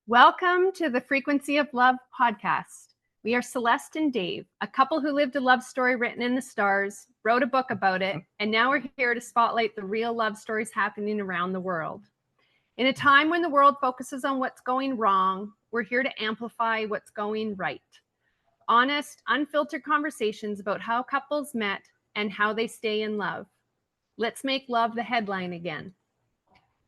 Welcome to the Frequency of Love podcast. We are Celeste and Dave, a couple who lived a love story written in the stars, wrote a book about it, and now we're here to spotlight the real love stories happening around the world. In a time when the world focuses on what's going wrong, we're here to amplify what's going right. Honest, unfiltered conversations about how couples met and how they stay in love. Let's make love the headline again.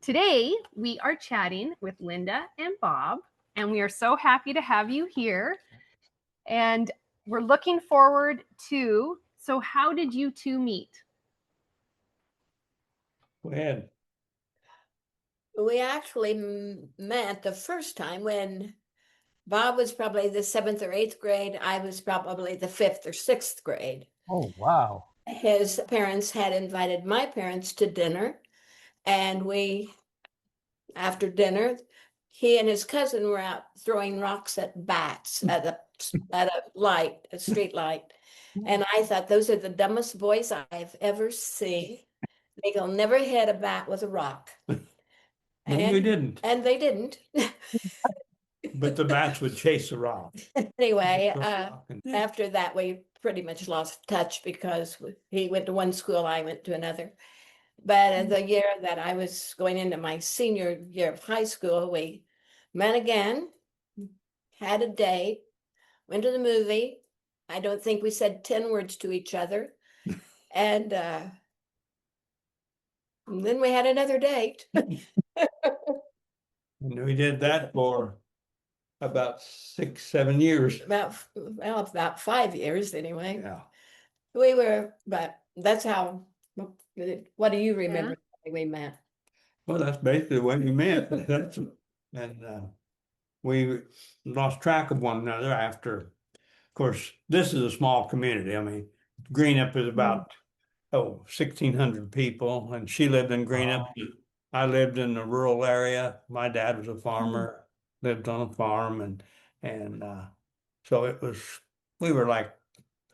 Today, we are chatting with Linda and Bob, and we are so happy to have you here. And we're looking forward to, so how did you two meet? Go ahead. We actually met the first time when Bob was probably the 7th or 8th grade. I was probably the 5th or 6th grade. Oh, wow. His parents had invited my parents to dinner, and after dinner, he and his cousin were out throwing rocks at bats at a street light. And I thought, those are the dumbest boys I've ever seen. They'll never hit a bat with a rock. And we didn't. And they didn't. But the bats would chase the rock. Anyway, after that, we pretty much lost touch because he went to one school, I went to another. But the year that I was going into my senior year of high school, we met again, had a date, went to the movie. I don't think we said 10 words to each other. And then we had another date. And we did that for about 6-7 years. About 5 years anyway. Yeah. But that's how. What do you remember when we met? Well, that's basically when we met. We lost track of one another after. Of course, this is a small community. I mean, Greenup is about 1,600 people, and she lived in Greenup. I lived in a rural area. My dad was a farmer, lived on a farm, and so we were like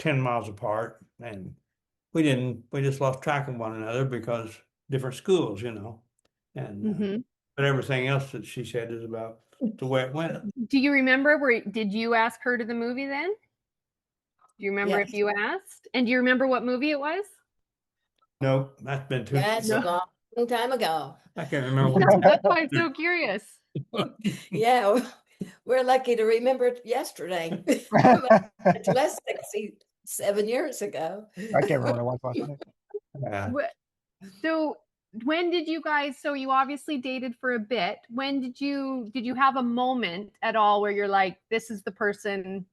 10 miles apart, and we just lost track of one another because different schools, and but everything else that she said is about the way it went. Do you remember did you ask her to the movie then? Do you remember if you asked? And do you remember what movie it was? No, that's been That's a long time ago. I can't remember. That's why I'm so curious. Yeah, we're lucky to remember it yesterday. Less 67 years ago. I can't remember what it was. Yeah. So when did you guys, so you obviously dated for a bit. When did you have a moment at all where you're like, this is the person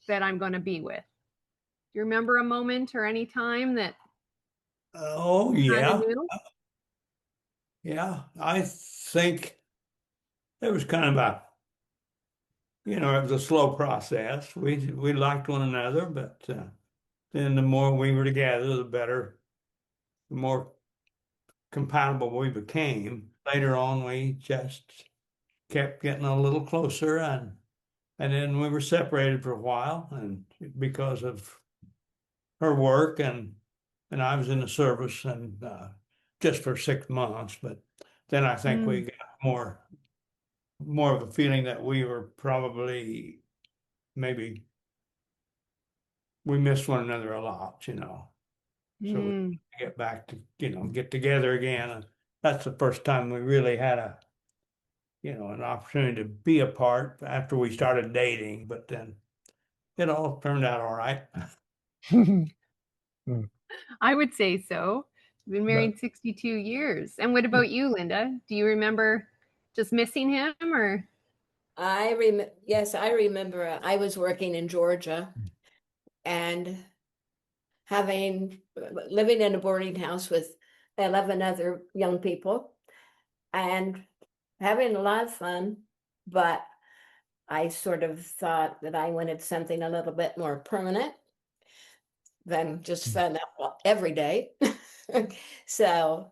that I'm going to be with? Do you remember a moment or any time that? Oh, yeah. Yeah, I think it was kind of it was a slow process. We liked one another, but then the more we were together, the more compatible we became. Later on, we just kept getting a little closer, and then we were separated for a while, and because of her work, and I was in the service, and just for 6 months. But then I think we got more of a feeling that we were probably maybe we missed one another a lot, So we get back to, get together again. And that's the first time we really had an opportunity to be apart after we started dating. But then it all turned out all right. I would say so. We've been married 62 years. And what about you, Linda? Do you remember just missing him, or? Yes, I remember I was working in Georgia and living in a boarding house with 11 other young people and having a lot of fun, but I sort of thought that I wanted something a little bit more permanent than just fun every day. So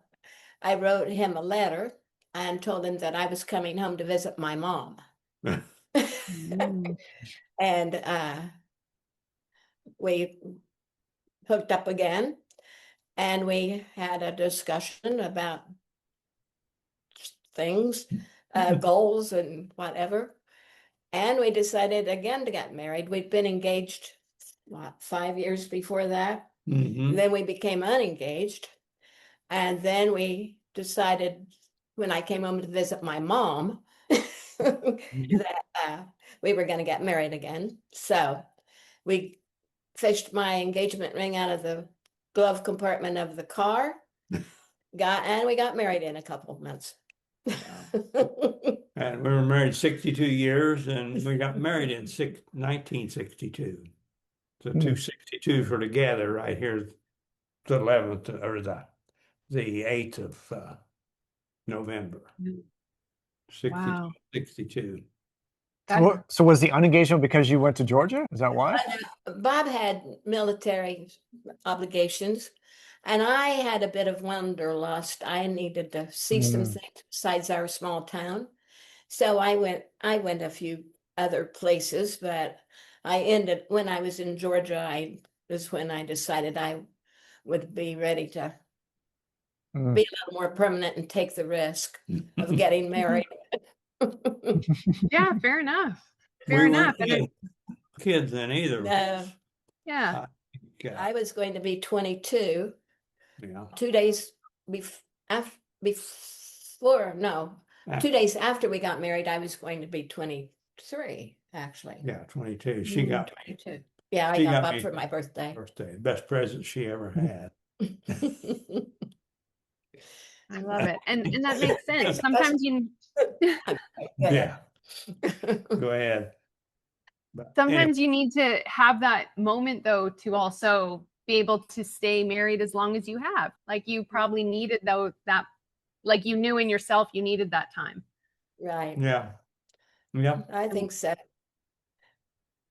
I wrote him a letter and told him that I was coming home to visit my mom. And we hooked up again, and we had a discussion about things, goals and whatever. And we decided again to get married. We'd been engaged, what, 5 years before that. Mhm. Then we became unengaged. And then we decided when I came home to visit my mom that we were going to get married again. So we fished my engagement ring out of the glove compartment of the car, and we got married in a couple of months. And we were married 62 years, and we got married in 1962. So 262 for together right here, the 11th or the 8th of November. 62, Wow. 62. So was the unengagement because you went to Georgia? Is that why? Bob had military obligations, and I had a bit of wanderlust. I needed to see some things besides our small town. So I went a few other places, but when I was in Georgia, was when I decided I would be ready to be a little more permanent and take the risk of getting married. Yeah, fair enough. We Fair weren't enough. kids then either. No, Yeah. I was going to be 22. Yeah. 2 days before, no, 2 days after we got married, I was going to be 23, actually. Yeah, 22. She got 22. Yeah, I she got got Bob me for my birthday. best present she ever had. I love it. And that makes sense. Sometimes Yeah. Go ahead. But sometimes you need to have that moment though to also be able to stay married as long as you have. Like you probably needed that like you knew in yourself you needed that time. Right. Yeah. Yeah. I think so.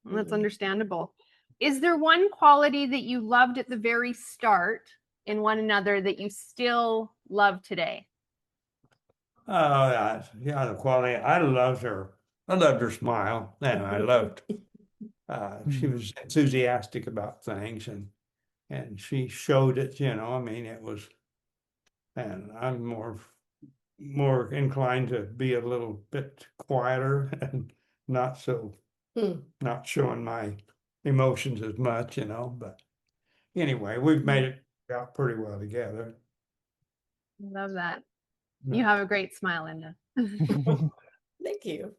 And that's understandable. Is there one quality that you loved at the very start in one another that you still love today? Oh, yeah, the quality. I loved her. I loved her smile, and I loved. She was enthusiastic about things, and she showed it. I mean, it was. And I'm more inclined to be a little bit quieter and not not showing my emotions as much. But anyway, we've made it out pretty well together. I love that. You have a great smile, Linda. Thank you.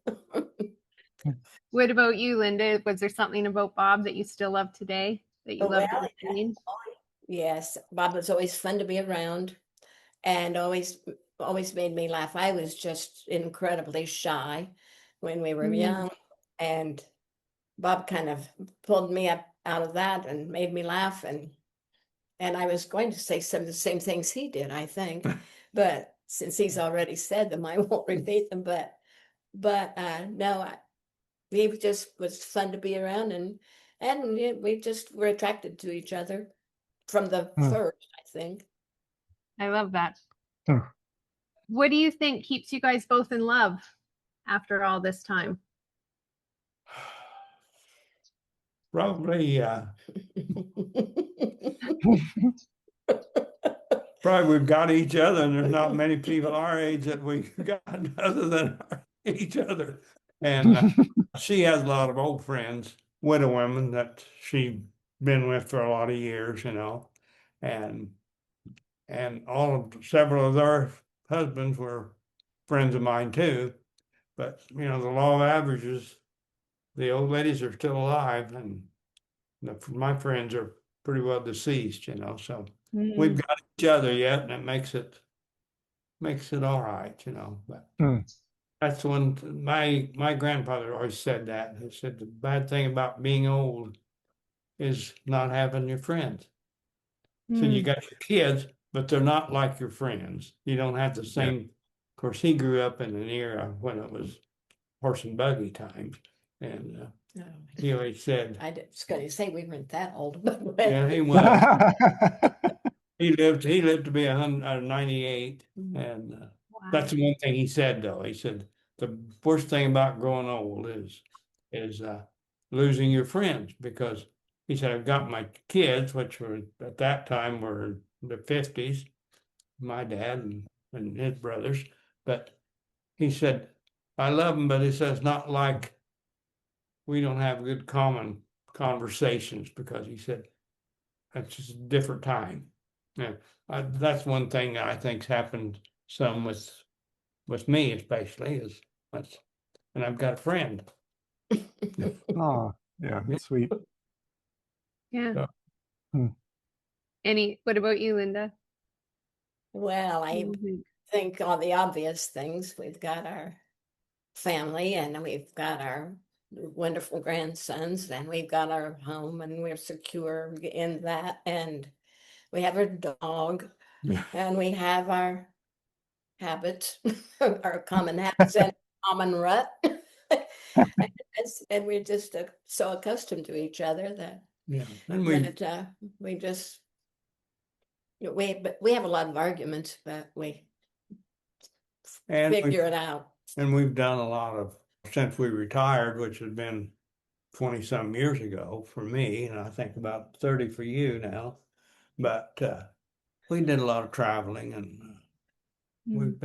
What about you, Linda? Was there something about Bob that you still love today that you loved at the beginning? Yes, Bob was always fun to be around and always made me laugh. I was just incredibly shy when we were young, and Bob kind of pulled me up out of that and made me laugh, and I was going to say some of the same things he did, I think, but since he's already said them, I won't repeat them. But no, he just was fun to be around, and we just were attracted to each other from the first, I think. I love that. What do you think keeps you guys both in love after all this time? Probably, probably we've got each other, and there's not many people our age that we got other than each other. And she has a lot of old friends, widow women that she's been with for a lot of years, and several of their husbands were friends of mine too. But the law of averages, the old ladies are still alive, and my friends are pretty well deceased, so we've got each other yet, and it makes it all right, but that's when my grandfather always said that. He said the bad thing about being old is not having your friends. So you got your kids, but they're not like your friends. You don't have the same. Of course, he grew up in an era when it was horse and buggy times, and he always said, I was going to say we weren't that old, but yeah, he was. He lived to be 98, and that's the one thing he said. Though he said the worst thing about growing old is losing your friends, because he said I've got my kids, which were at that time were in the 50s, my dad and his brothers, but he said I love them, but he says not like we don't have good common conversations because he said that's just a different time. Yeah, that's one thing I think's happened some with me especially is that's, and I've got a friend. Oh, yeah, that's sweet. Yeah. So- What about you, Linda? Well, I Mhm. think all the obvious things. We've got our family and we've got our wonderful grandsons and we've got our home and we're secure in that. And we have our dog and we have our habits, our common habits and common rut. And we're just so accustomed to each other that Yeah, and we we just we have a lot of arguments, but we and figure it out. we've done a lot of since we retired, which has been 20 some years ago for me, and I think about 30 for you now. But we did a lot of traveling, and we've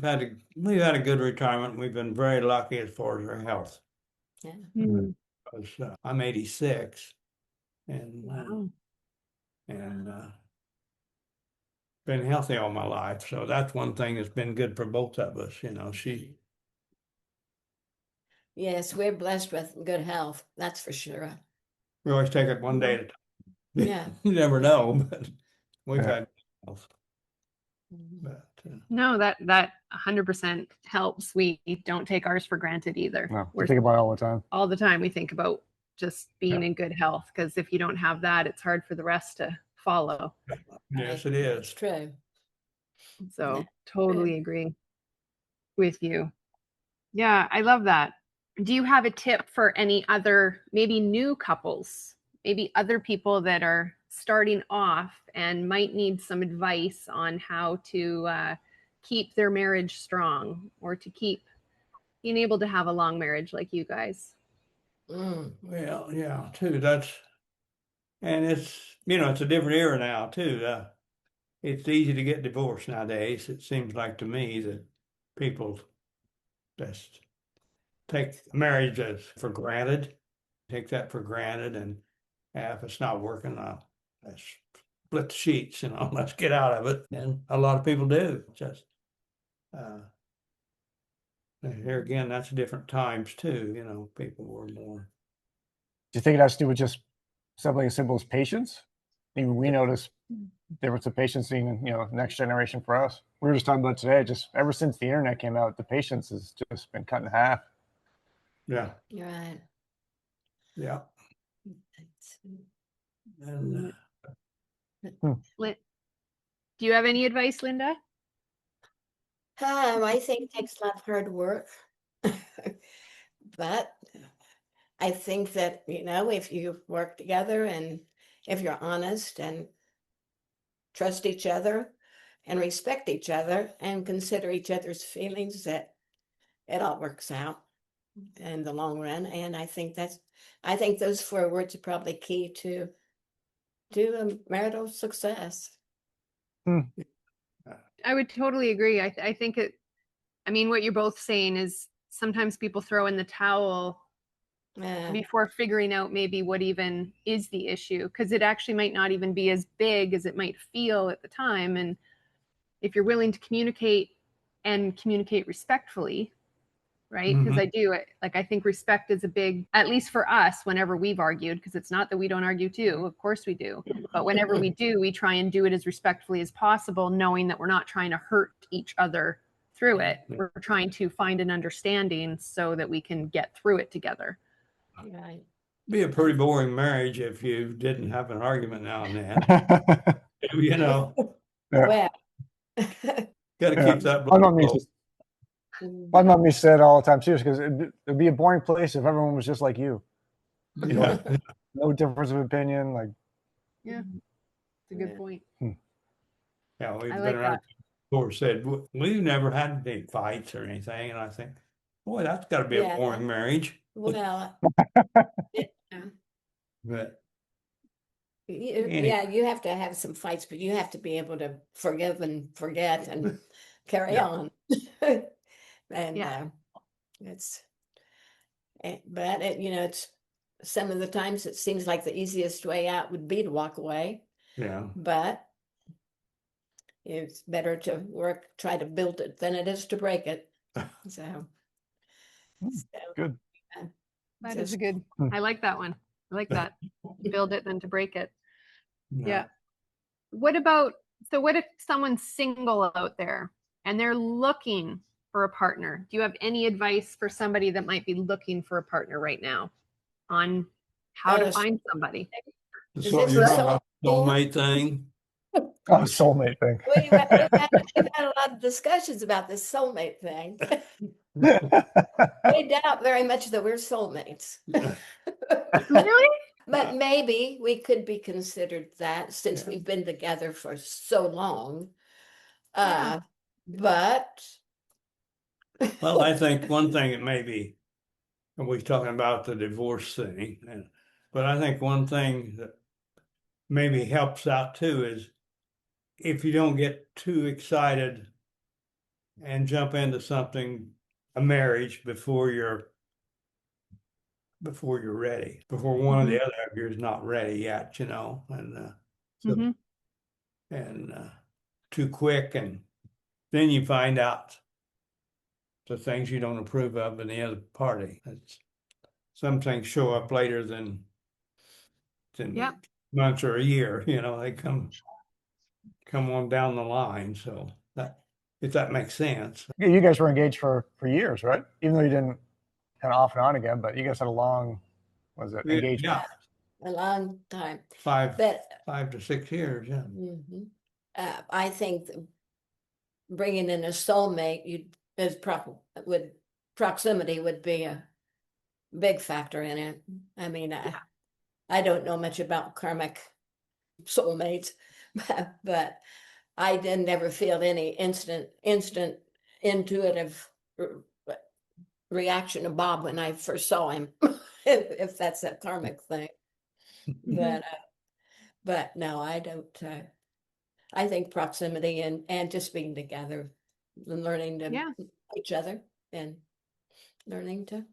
had a good retirement. We've been very lucky as far as our health. Yeah. Mm. Because I'm 86, and Wow. been healthy all my life. So that's one thing that's been good for both of us. You know, Yes, we're blessed with good health. That's for sure. we always take it one day at a time. Yeah. You never know, but we've Yeah. had health. But No, that 100% helps. We don't take ours for granted either. No, We're we think about it all the time. all the time we think about just being Yeah. in good health, because if you don't have that, it's hard for the rest to follow. yes, it It's is. true. So Yeah. totally agree with you. Yeah, I love that. Do you have a tip for any other, maybe new couples, maybe other people that are starting off and might need some advice on how to keep their marriage strong, or to keep being able to have a long marriage like you guys? Well, yeah, too. And it's, it's a different era now too. It's easy to get divorced nowadays. It seems like to me that people just take marriage as for granted, take that for granted, and if it's not working, let's split the sheets, let's get out of it. And a lot of people do. Just here again, that's different times too. People were more. Do you think it has to do with just something as simple as patience? I mean, we notice difference of patience in next generation for us. We were just talking about today, just ever since the internet came out, the patience has just been cut in half. Yeah. You're right. Yeah. And Do you have any advice, Linda? I think it takes a lot of hard work. But I think that, if you work together and if you're honest and trust each other and respect each other and consider each other's feelings, that it all works out in the long run. And I think those 4 words are probably key to marital success. I would totally agree. I think what you're both saying is sometimes people throw in the towel before figuring out maybe what even is the issue, because it actually might not even be as big as it might feel at the time. And if you're willing to communicate and communicate respectfully, right? Because I think respect is a big, at least for us, whenever we've argued, because it's not that we don't argue too, of course we do, but whenever we do, we try and do it as respectfully as possible, knowing that we're not trying to hurt each other through it. We're trying to find an understanding so that we can get through it together. Right. Be a pretty boring marriage if you didn't have an argument now and then. Yeah. Well, Got to keep that. My mom used to say it all the time too, because it'd be a boring place if everyone was just like you. Yeah. No difference of opinion. Like, yeah, it's a good point. Yeah, we've I been like around that. before, said we've never had any fights or anything, and I think, boy, that's got to be a boring marriage. Well, But you have to have some fights, but you have to be able to forgive and forget and carry on. And it's But it's some of the times it seems like the easiest way out would be to walk away, Yeah. but it's better to try to build it than it is to break it. So, Good. That is a just- good, I like that one. I like that. Build it than to break it. Yeah. What about, so what if someone's single out there and they're looking for a partner? Do you have any advice for somebody that might be looking for a partner right now on how to find somebody? Is So this you're the talking about the soulmate thing? Oh, soulmate thing. we've had a lot of discussions about this soulmate thing. I doubt very much that we're soulmates. Really? But maybe we could be considered that since we've been together for so long. Yeah. But Well, I think one thing it may be, and we're talking about the divorce thing, but I think one thing that maybe helps out too is if you don't get too excited and jump into something, a marriage before you're ready, before one or the other of you is not ready yet, and so, and too quick, and then you find out the things you don't approve of in the other party. Some things show up later than Yep. months or a year, they come on down the line. So that, if that makes sense. Yeah, you guys were engaged for years, right? Even though you didn't kind of off and on again, but you guys had a long, engagement? Yeah, a long time. 5 But to 6 years. Yeah. I think bringing in a soulmate, proximity would be a big factor in it. I mean, I don't know much about karmic soulmates, but I didn't never feel any instant intuitive reaction of Bob when I first saw him, if that's a karmic thing. But no, I don't. I think proximity and just being together and learning to each other and learning to.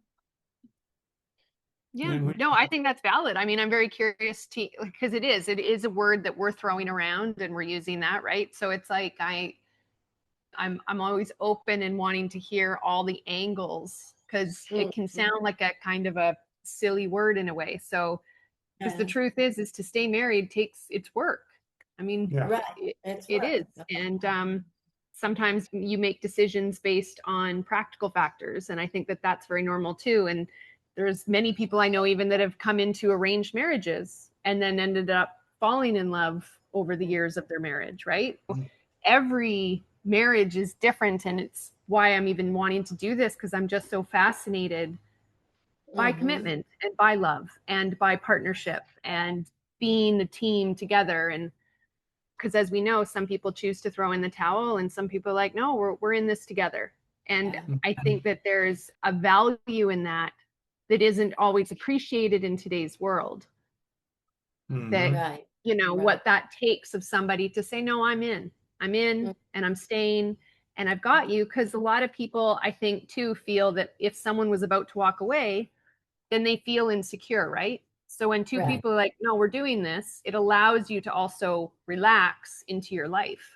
Yeah, no, I think that's valid. I mean, I'm very curious because it is a word that we're throwing around and we're using that, right? So it's like I'm always open and wanting to hear all the angles because it can sound like a kind of a silly word in a way. So because the truth is to stay married takes its work. I mean, it is. And sometimes you make decisions based on practical factors. And I think that that's very normal too. And there's many people I know even that have come into arranged marriages and then ended up falling in love over the years of their marriage, right? Every marriage is different. And it's why I'm even wanting to do this because I'm just so fascinated by commitment and by love and by partnership and being a team together. And because as we know, some people choose to throw in the towel and some people are like, no, we're in this together. And I think that there's a value in that isn't always appreciated in today's world. That, what that takes of somebody to say, no, I'm in and I'm staying and I've got you. Because a lot of people, I think too, feel that if someone was about to walk away, then they feel insecure, right? So when two people are like, no, we're doing this, it allows you to also relax into your life.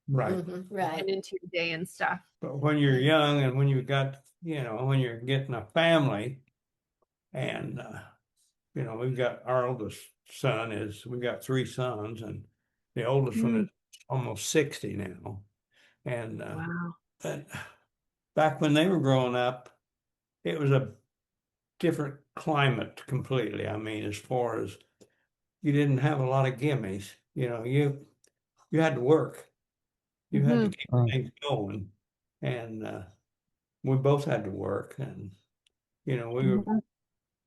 Right. And into your day and stuff. But when you're young and when you've got, when you're getting a family and, we've got our oldest son we've got 3 sons and the oldest one is almost 60 now. And, wow. But back when they were growing up, it was a different climate completely. I mean, as far as you didn't have a lot of gimmies, you had to work. You had to keep things going. And we both had to work. And, we were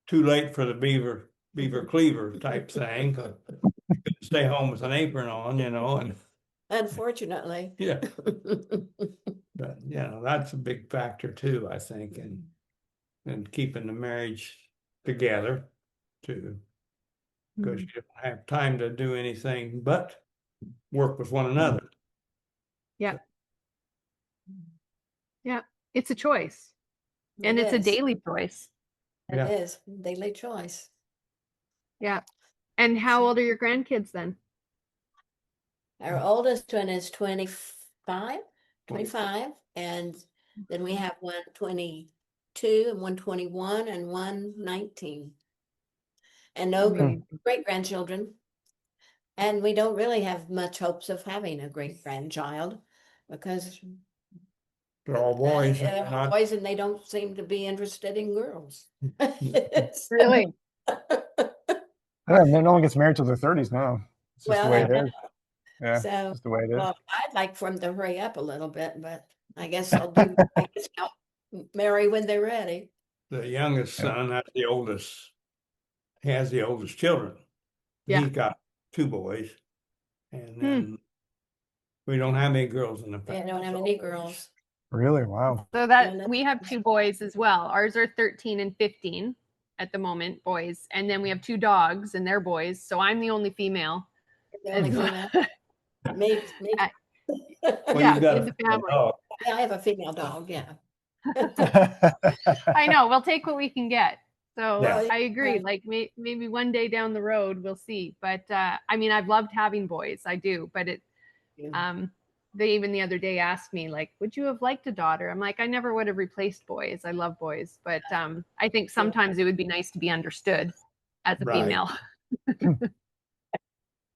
too late for the beaver cleaver type thing. You couldn't stay home with an apron on, and unfortunately. yeah. But that's a big factor too, I think, and keeping the marriage together too. Because you don't have time to do anything but work with one another. Yeah. Yeah. It's a choice. And it's a daily choice. It Yeah. is daily choice. Yeah. And how old are your grandkids then? Our oldest one is 25, and then we have one 22 and one 21 and one 19. And no Amazing. great grandchildren. And we don't really have much hopes of having a great grandchild because They're all boys. they're and all not- boys and they don't seem to be interested in girls. Really? I don't know, no one gets married till their 30s now. It's just the Well, way I it know. is. Yeah, So, it's just the way it is. well, I'd like for them to hurry up a little bit, but I guess I'll marry when they're ready. The youngest Yeah. son has the oldest. He has the oldest children. Yeah. He's got 2 boys, and then we don't have any girls in the They family. don't have any girls. Really? Wow. So that we have 2 boys as well. Ours are 13 and 15 at the moment, boys. And then we have 2 dogs and they're boys. So I'm the only female. The only as well. female. Me. Well, Yeah, you've got in the a family. dog. Yeah, I have a female dog, yeah. I know. We'll take what we can get. So Yeah. I agree. Right. Like maybe one day down the road, we'll see. But I mean, I've loved having boys. I do. But they even the other day asked me, like, would you have liked a daughter? I'm like, I never would have replaced boys. I love boys. But I think sometimes it would be nice to be understood as a Right. female.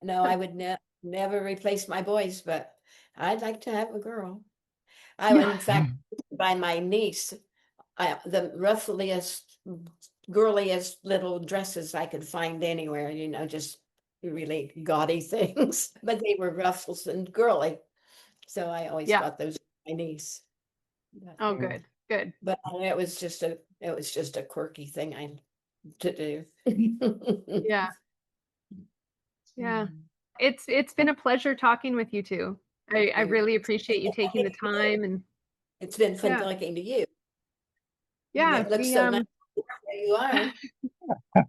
No, I would never replace my boys, but I'd like to have a girl. I would, in fact, by my niece, the roughliest, girliest little dresses I could find anywhere, just really gaudy things, but they were ruffles and girly. So I always Yeah. bought those for my niece. Oh, good. But it was just a quirky thing to do. Yeah. Yeah. It's been a pleasure talking with you two. I really appreciate you taking the time, and It's been fun Yeah. talking to you. yeah, It looks we, so nice where you are.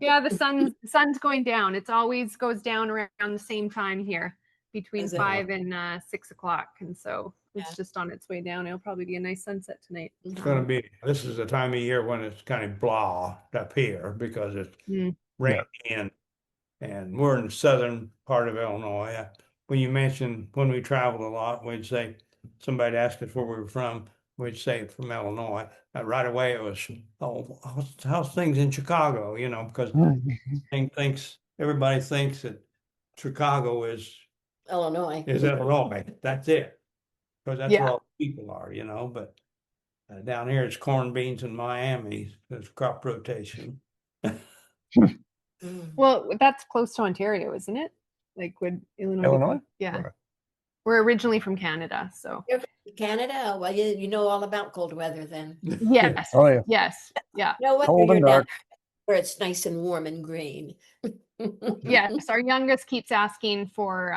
yeah, the sun's going down. It's always goes down around the same time here, between Is it? 5 and 6 o'clock, and so it's Yeah. just on its way down. It'll probably be a nice sunset tonight. It's going to be, this is the time of year when it's kind of blah up here because it's Mm. rainy and we're in the southern part of Illinois. When you mentioned when we traveled a lot, we'd say, somebody asked us where we were from, we'd say from Illinois. Right away it was, oh, how's things in Chicago? Because everybody thinks that Chicago is Illinois. Illinois. That's it. Because that's Yeah. where all the people are, but down here it's corn, beans, and Miami. There's crop rotation. Well, that's close to Ontario, isn't it? Like, would Illinois? Illinois? Yeah. Okay. We're originally from Canada, so You're from Canada? Oh, well, you know all about cold weather then. yes, Oh, yeah. yes, yeah, No wonder Cold and you're down dark. where it's nice and warm and green. yes. Our youngest keeps asking for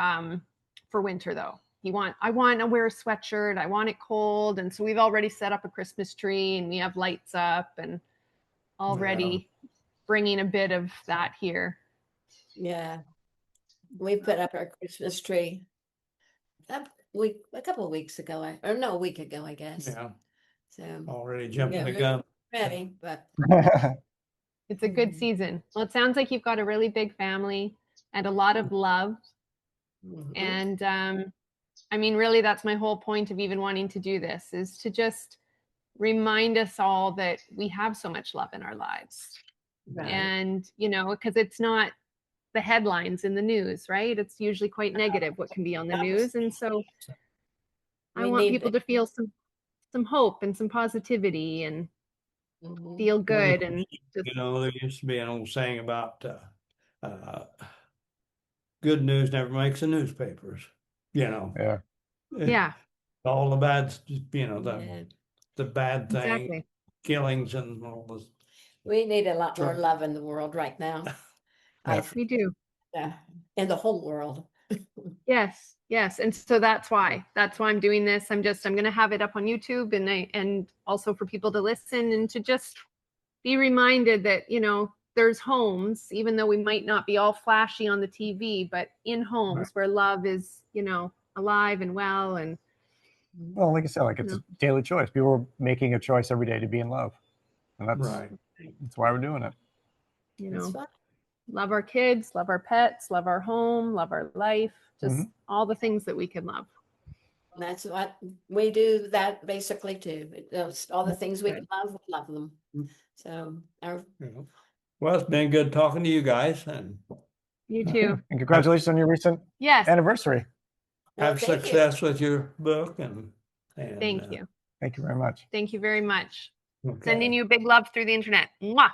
winter though. I want to wear a sweatshirt. I want it cold, and so we've already set up a Christmas tree, and we have lights up, and already bringing a bit of that here. Yeah. We put up our Christmas tree a couple of weeks ago, a week ago, I guess. Yeah, So already jumping Yeah, the really. gun. ready, but It's a good season. Well, it sounds like you've got a really big family and a lot of love. Mhm. And I mean, really, that's my whole point of even wanting to do this, is to just remind us all that we have so much love in our lives. Right. And, because it's not the headlines in the news, right? It's usually quite negative what can be on the news. And so I We want need people to feel some hope and some positivity and Mhm. feel good. And just, There used to be an old saying about good news never makes the newspapers. Yeah. yeah, All the bad, Yeah. the bad thing, exactly. killings and all this. We need a lot more Sure. love in the world right now. I Yeah. think, We do. in the whole world. Yes, yes. And so that's why I'm doing this. I'm going to have it up on YouTube and also for people to listen and to just be reminded that, there's homes, even though we might not be all flashy on the TV, but in homes where love is, alive and well. And Well, like I said, like it's a daily choice. People are making a choice every day to be in love. And that's Right. That's why we're doing it. You That's know, fun. love our kids, love our pets, love our home, love our life, just Mhm. all the things that we can love. That's what we do that basically too. Those, all the things we Good. love, we love them. So our Well, it's been good talking to you guys, and You Yeah. too. And congratulations on your recent Yes. anniversary. have thank you. success with your book. And Thank you. Thank you very much. Thank you very much. Okay. Sending you big love through the internet. Mwah.